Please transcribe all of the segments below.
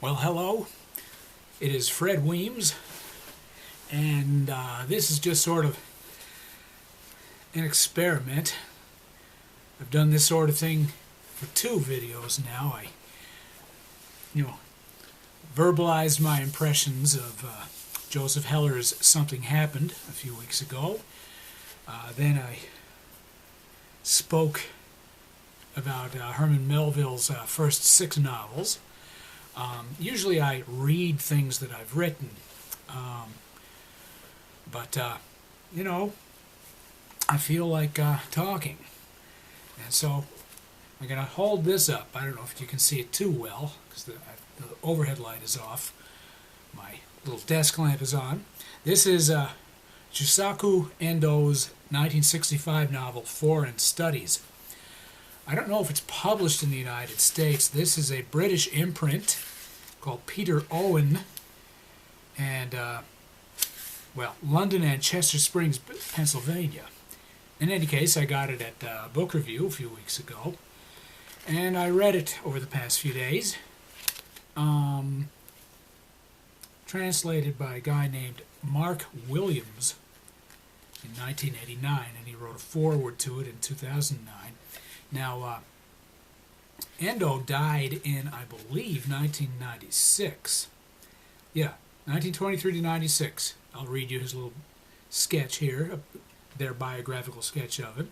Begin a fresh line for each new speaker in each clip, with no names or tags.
Well, hello. It is Fred Weems, and this is just sort of an experiment. I've done this sort of thing for 2 videos now. I, verbalized my impressions of Joseph Heller's Something Happened a few weeks ago. Then I spoke about Herman Melville's first 6 novels. Usually I read things that I've written, but I feel like talking, and so I'm going to hold this up. I don't know if you can see it too well, because the overhead light is off. My little desk lamp is on. This is Shūsaku Endō's 1965 novel, Foreign Studies. I don't know if it's published in the United States. This is a British imprint called Peter Owen, and, London and Chester Springs, Pennsylvania. In any case, I got it at Book Review a few weeks ago, and I read it over the past few days. Translated by a guy named Mark Williams in 1989, and he wrote a foreword to it in 2009. Now, Endō died in, I believe, 1996. Yeah, 1923 to 96. I'll read you his little sketch here, their biographical sketch of it.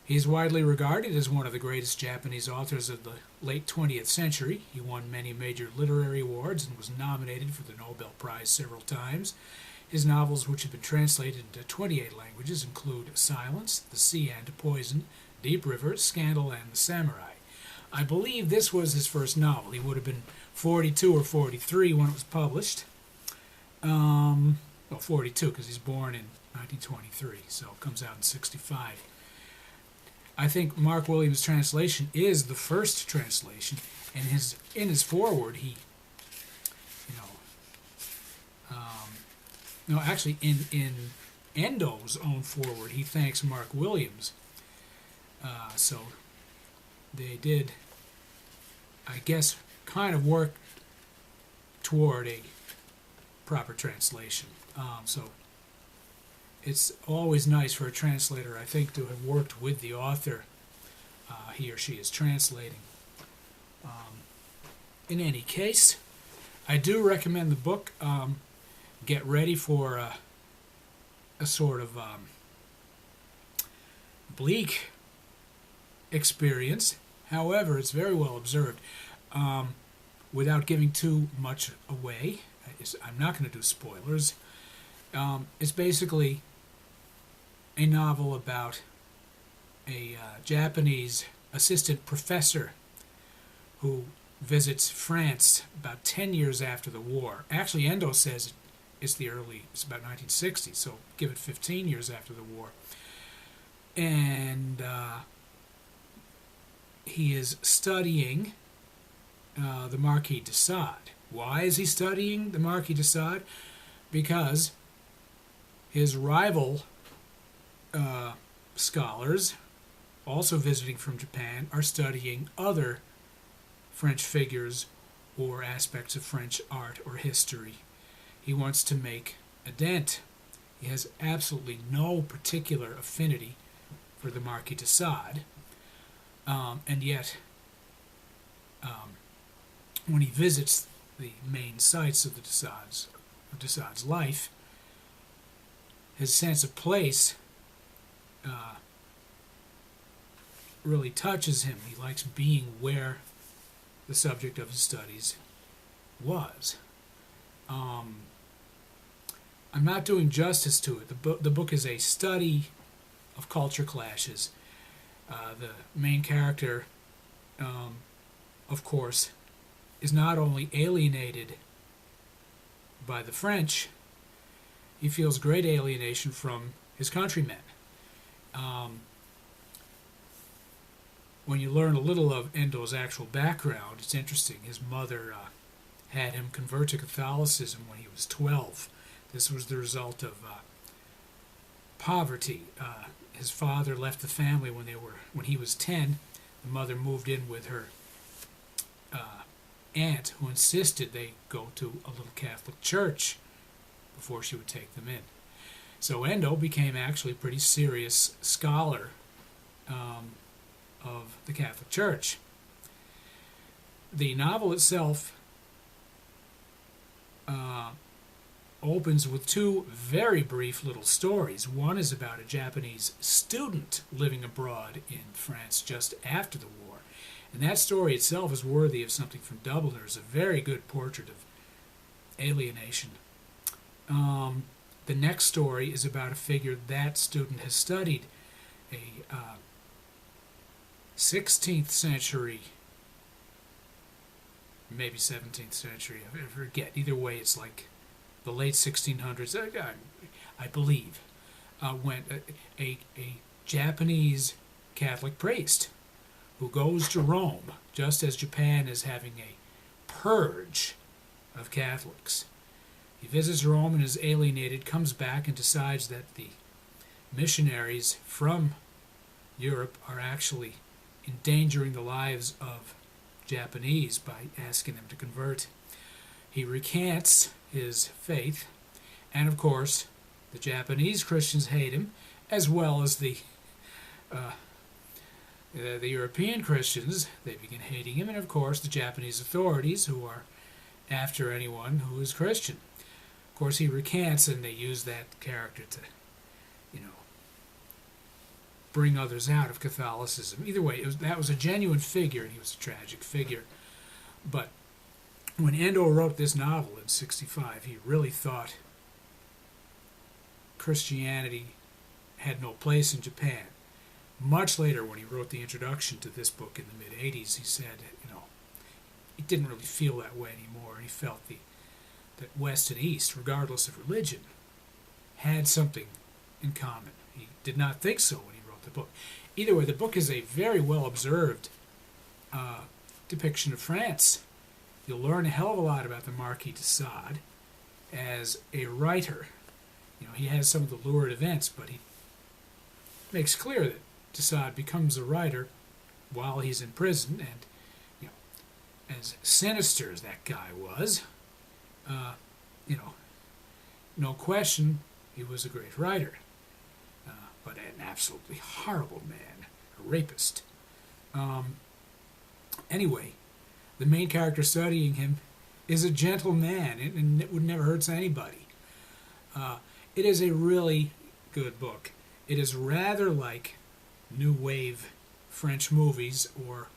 He is widely regarded as one of the greatest Japanese authors of the late 20th century. He won many major literary awards and was nominated for the Nobel Prize several times. His novels, which have been translated into 28 languages, include Silence, The Sea and Poison, Deep River, Scandal, and The Samurai. I believe this was his first novel. He would have been 42 or 43 when it was published. 42, because he's born in 1923, so it comes out in 65. I think Mark Williams' translation is the first translation, and in his foreword, he, in Endō's own foreword, he thanks Mark Williams. So they did, I guess, kind of work toward a proper translation. So it's always nice for a translator, I think, to have worked with the author he or she is translating. In any case, I do recommend the book. Get ready for a sort of bleak experience. However, it's very well observed. Without giving too much away, I'm not going to do spoilers. It's basically a novel about a Japanese assistant professor who visits France about 10 years after the war. Actually, Endō says it's about 1960, so give it 15 years after the war. And he is studying the Marquis de Sade. Why is he studying the Marquis de Sade? Because his rival scholars, also visiting from Japan, are studying other French figures or aspects of French art or history. He wants to make a dent. He has absolutely no particular affinity for the Marquis de Sade, and yet when he visits the main sites of de Sade's life, his sense of place really touches him. He likes being where the subject of his studies was. I'm not doing justice to it. The book is a study of culture clashes. The main character, of course, is not only alienated by the French, he feels great alienation from his countrymen. When you learn a little of Endō's actual background, it's interesting. His mother had him convert to Catholicism when he was 12. This was the result of poverty. His father left the family when he was 10. The mother moved in with her aunt who insisted they go to a little Catholic church before she would take them in. So Endō became actually a pretty serious scholar of the Catholic Church. The novel itself opens with two very brief little stories. One is about a Japanese student living abroad in France just after the war. And that story itself is worthy of something from Dublin. It's a very good portrait of alienation. The next story is about a figure that student has studied, a 16th century, maybe 17th century, I forget. Either way, it's like the late 1600s, I believe, when a Japanese Catholic priest who goes to Rome just as Japan is having a purge of Catholics. He visits Rome and is alienated, comes back and decides that the missionaries from Europe are actually endangering the lives of Japanese by asking them to convert. He recants his faith, and of course the Japanese Christians hate him, as well as the European Christians. They begin hating him, and of course the Japanese authorities, who are after anyone who is Christian. Of course, he recants, and they use that character to, bring others out of Catholicism. Either way, that was a genuine figure, and he was a tragic figure. But when Endō wrote this novel in '65, he really thought Christianity had no place in Japan. Much later, when he wrote the introduction to this book in the mid-'80s, he said, he didn't really feel that way anymore. He felt that West and East, regardless of religion, had something in common. He did not think so when he wrote the book. Either way, the book is a very well-observed depiction of France. You'll learn a hell of a lot about the Marquis de Sade as a writer. He has some of the lurid events, but he makes clear that de Sade becomes a writer while he's in prison, and as sinister as that guy was, no question, he was a great writer, but an absolutely horrible man, a rapist. Anyway, the main character studying him is a gentle man, and it would never hurt anybody. It is a really good book. It is rather like New Wave French movies or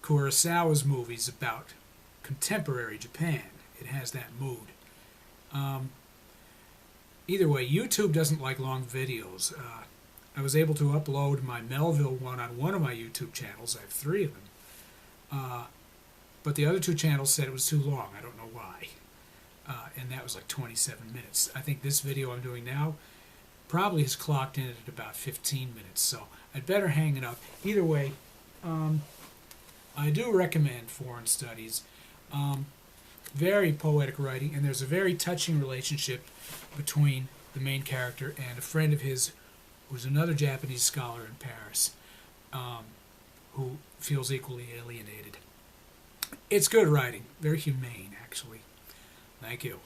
Kurosawa's movies about contemporary Japan. It has that mood. Either way, YouTube doesn't like long videos. I was able to upload my Melville one on one of my YouTube channels. I have 3 of them. But the other 2 channels said it was too long. I don't know why. And that was like 27 minutes. I think this video I'm doing now probably has clocked in at about 15 minutes. So I'd better hang it up. Either way, I do recommend Foreign Studies. Very poetic writing, and there's a very touching relationship between the main character and a friend of his who's another Japanese scholar in Paris, who feels equally alienated. It's good writing, very humane, actually. Thank you.